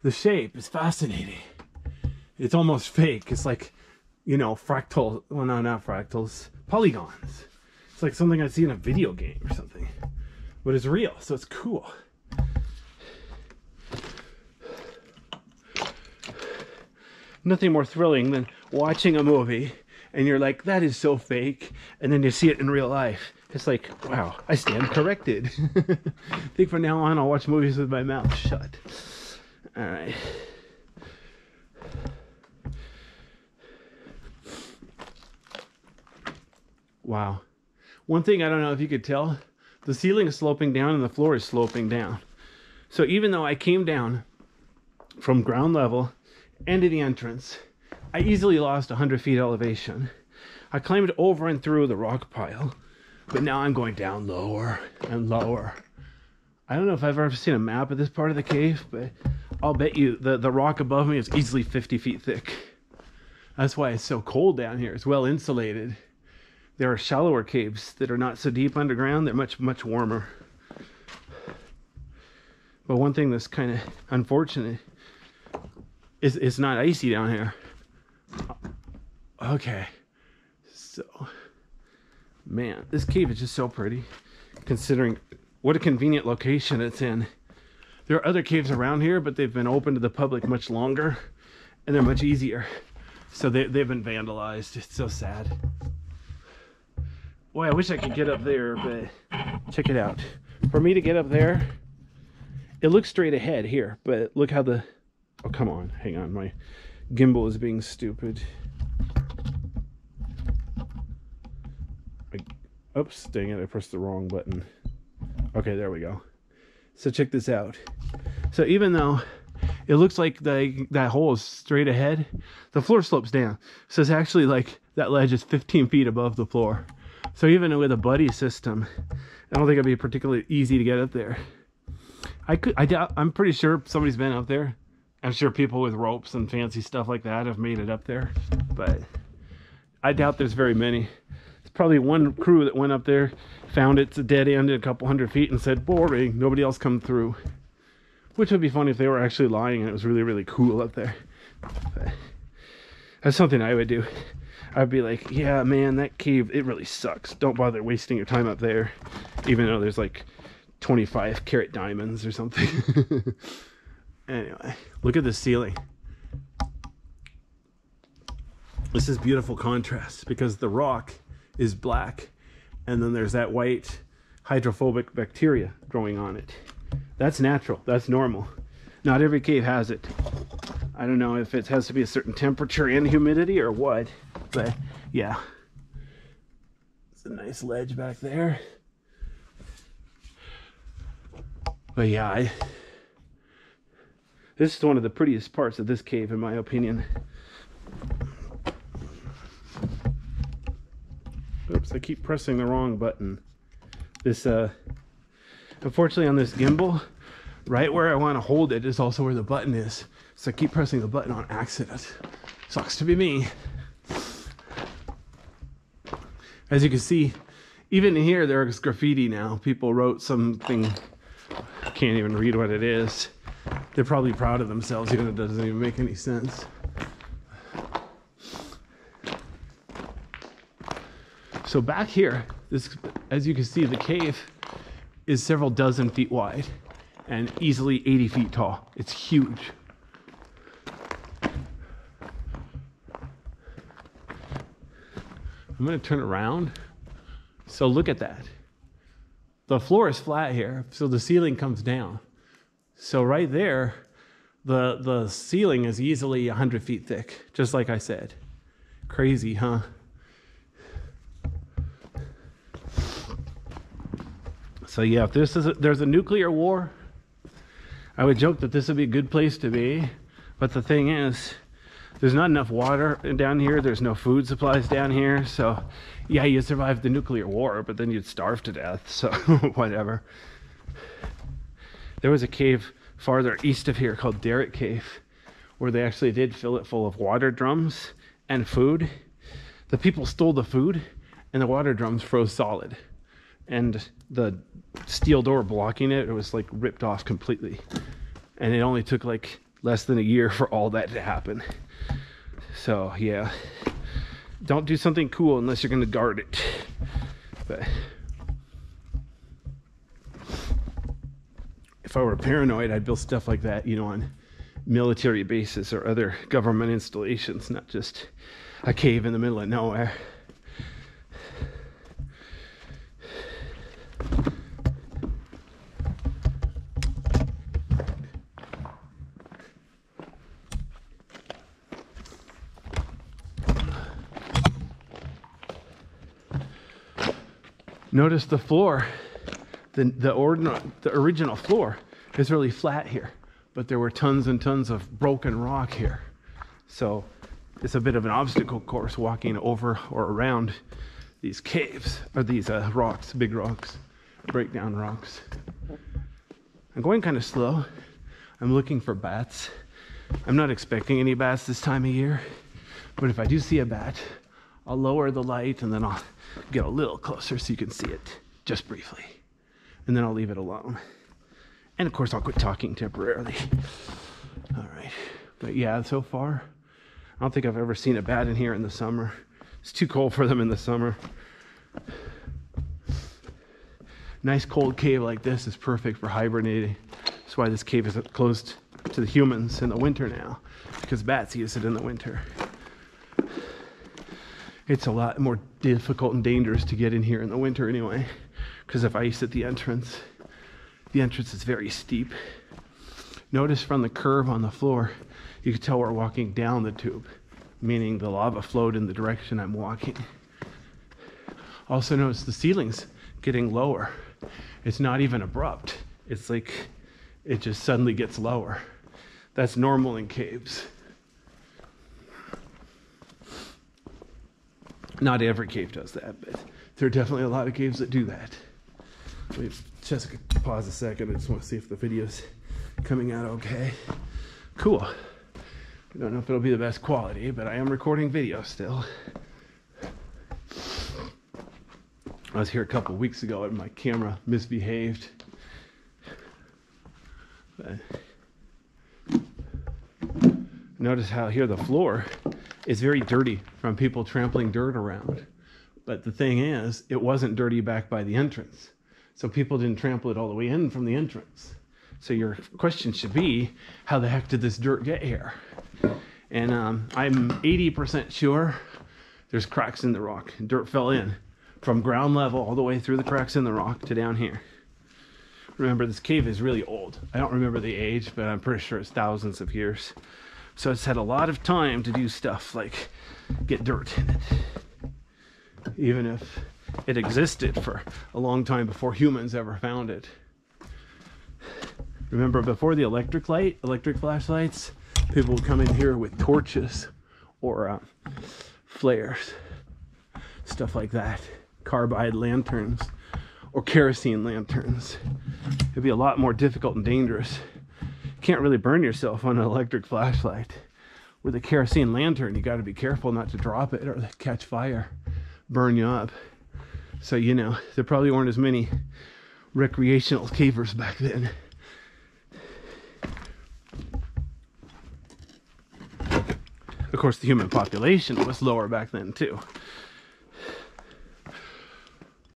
The shape is fascinating. It's almost fake. It's like, you know, fractal, well, no, not fractals, polygons. It's like something I'd see in a video game or something, but it's real, so it's cool. Nothing more thrilling than watching a movie and you're like, that is so fake, and then you see it in real life. It's like, wow, I stand corrected. I think from now on I'll watch movies with my mouth shut. All right. Wow. One thing I don't know if you could tell, the ceiling is sloping down and the floor is sloping down. So even though I came down from ground level and to the entrance, I easily lost 100 feet elevation. I climbed over and through the rock pile, but now I'm going down lower and lower. I don't know if I've ever seen a map of this part of the cave, but I'll bet you the rock above me is easily 50 feet thick. That's why it's so cold down here. It's well insulated. There are shallower caves that are not so deep underground. They're much, much warmer. But one thing that's kind of unfortunate is it's not icy down here. Okay. So, man, this cave is just so pretty, considering what a convenient location it's in. There are other caves around here, but they've been open to the public much longer, and they're much easier. So they've been vandalized. It's so sad. Boy, I wish I could get up there, but check it out. For me to get up there, it looks straight ahead here, but look how the... Oh, come on. Hang on. My gimbal is being stupid. Oops, dang it. I pressed the wrong button. Okay, there we go. So check this out. So even though it looks like that hole is straight ahead, the floor slopes down. So it's actually like that ledge is 15 feet above the floor. So even with a buddy system, I don't think it'd be particularly easy to get up there. I'm pretty sure somebody's been up there. I'm sure people with ropes and fancy stuff like that have made it up there, but I doubt there's very many. It's probably one crew that went up there, found it's a dead end at a couple 100 feet and said, boring, nobody else come through. Which would be funny if they were actually lying and it was really, really cool up there. But that's something I would do. I'd be like, yeah, man, that cave, it really sucks. Don't bother wasting your time up there, even though there's like 25 carat diamonds or something. Anyway, look at the ceiling. This is beautiful contrast because the rock is black and then there's that white hydrophobic bacteria growing on it. That's natural. That's normal. Not every cave has it. I don't know if it has to be a certain temperature and humidity or what, but yeah. It's a nice ledge back there. But yeah, this is one of the prettiest parts of this cave, in my opinion. Oops, I keep pressing the wrong button. This, unfortunately on this gimbal, right where I want to hold it is also where the button is. So I keep pressing the button on accident. Sucks to be me. As you can see, even here there's graffiti now. People wrote something, I can't even read what it is. They're probably proud of themselves, even though it doesn't even make any sense. So back here, this, as you can see, the cave is several dozen feet wide and easily 80 feet tall. It's huge. I'm going to turn around. So look at that. The floor is flat here, so the ceiling comes down. So right there, the ceiling is easily 100 feet thick, just like I said. Crazy, huh? So yeah, if there's a nuclear war, I would joke that this would be a good place to be. But the thing is, there's not enough water down here. There's no food supplies down here. So yeah, you survived the nuclear war, but then you'd starve to death. So whatever. There was a cave farther east of here called Derrick Cave, where they actually did fill it full of water drums and food. The people stole the food and the water drums froze solid. And the steel door blocking it, it was like ripped off completely. And it only took like less than a year for all that to happen. So yeah, don't do something cool unless you're going to guard it. But if I were paranoid, I'd build stuff like that, you know, on military bases or other government installations, not just a cave in the middle of nowhere. Notice the floor, the original floor is really flat here, but there were tons and tons of broken rock here. So it's a bit of an obstacle course walking over or around these caves, or these rocks, big rocks, breakdown rocks. I'm going kind of slow. I'm looking for bats. I'm not expecting any bats this time of year, but if I do see a bat, I'll lower the light and then I'll get a little closer so you can see it just briefly. And then I'll leave it alone. And of course, I'll quit talking temporarily. All right. But yeah, so far, I don't think I've ever seen a bat in here in the summer. It's too cold for them in the summer. Nice cold cave like this is perfect for hibernating. That's why this cave is closed to the humans in the winter now, because bats use it in the winter. It's a lot more difficult and dangerous to get in here in the winter anyway, because of ice at the entrance. The entrance is very steep. Notice from the curve on the floor, you can tell we're walking down the tube, meaning the lava flowed in the direction I'm walking. Also notice the ceiling's getting lower. It's not even abrupt. It's like it just suddenly gets lower. That's normal in caves. Not every cave does that, but there are definitely a lot of caves that do that. Wait, Jessica, pause a second. I just want to see if the video's coming out okay. Cool. I don't know if it'll be the best quality, but I am recording video still. I was here a couple weeks ago and my camera misbehaved. But notice how here the floor is very dirty from people trampling dirt around. But the thing is, it wasn't dirty back by the entrance. So people didn't trample it all the way in from the entrance. So your question should be, how the heck did this dirt get here? And I'm 80% sure there's cracks in the rock. Dirt fell in from ground level all the way through the cracks in the rock to down here. Remember, this cave is really old. I don't remember the age, but I'm pretty sure it's thousands of years. So it's had a lot of time to do stuff like get dirt in it. Even if it existed for a long time before humans ever found it. Remember, before the electric flashlights, people would come in here with torches or flares, stuff like that. Carbide lanterns or kerosene lanterns. It'd be a lot more difficult and dangerous. You can't really burn yourself on an electric flashlight. With a kerosene lantern, you got to be careful not to drop it or catch fire, burn you up. So, you know, there probably weren't as many recreational cavers back then. Of course, the human population was lower back then too.